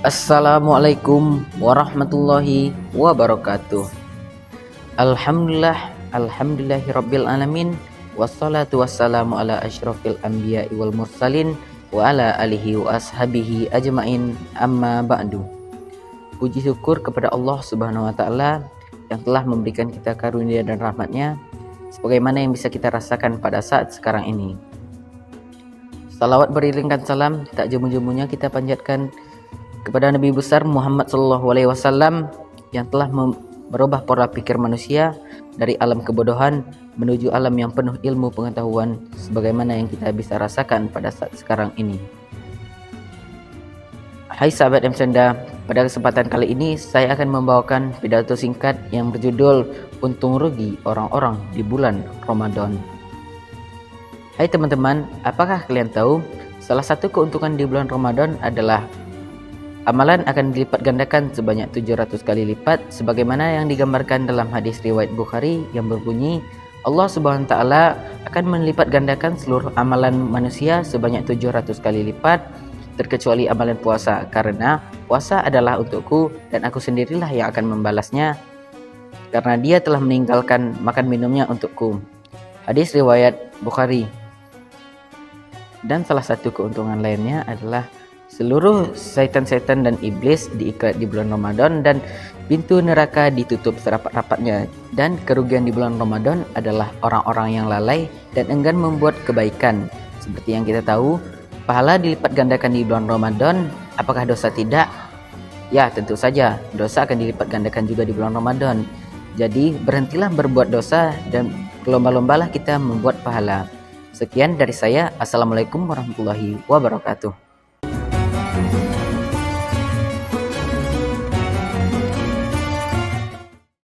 Assalamualaikum warahmatullahi wabarakatuh. Alhamdulillahirabbil alamin, wassalatu wassalamu ala asyrofil anbiya'i wal mursalin wa ala alihi wa ashabihi ajmain, amma ba'du. Puji syukur kepada Allah Subhanahu wa taala yang telah memberikan kita karunia dan rahmatnya sebagaimana yang bisa kita rasakan pada saat sekarang ini. Salawat beriringkan salam tak jemu-jemunya kita panjatkan kepada Nabi besar Muhammad SAW yang telah merubah pola pikir manusia dari alam kebodohan menuju alam yang penuh ilmu pengetahuan sebagaimana yang kita bisa rasakan pada saat sekarang ini. Hai sahabat MSenda, pada kesempatan kali ini saya akan membawakan pidato singkat yang berjudul Untung Rugi Orang-orang di Bulan Ramadan. Hai teman-teman, apakah kalian tahu salah satu keuntungan di bulan Ramadan adalah amalan akan dilipat gandakan sebanyak 700 kali lipat sebagaimana yang digambarkan dalam hadis riwayat Bukhari yang berbunyi, Allah Subhanahu wa taala akan melipat gandakan seluruh amalan manusia sebanyak 700 kali lipat terkecuali amalan puasa, karena puasa adalah untukku dan aku sendirilah yang akan membalasnya karena dia telah meninggalkan makan minumnya untukku. Hadis riwayat Bukhari. Dan salah satu keuntungan lainnya adalah seluruh setan-setan dan iblis diikat di bulan Ramadan dan pintu neraka ditutup serapat-rapatnya. Dan kerugian di bulan Ramadan adalah orang-orang yang lalai dan enggan membuat kebaikan. Seperti yang kita tahu, pahala dilipat gandakan di bulan Ramadan. Apakah dosa tidak? Ya, tentu saja dosa akan dilipat gandakan juga di bulan Ramadan. Jadi berhentilah berbuat dosa dan berlomba-lombalah kita membuat pahala. Sekian dari saya. Assalamualaikum warahmatullahi wabarakatuh.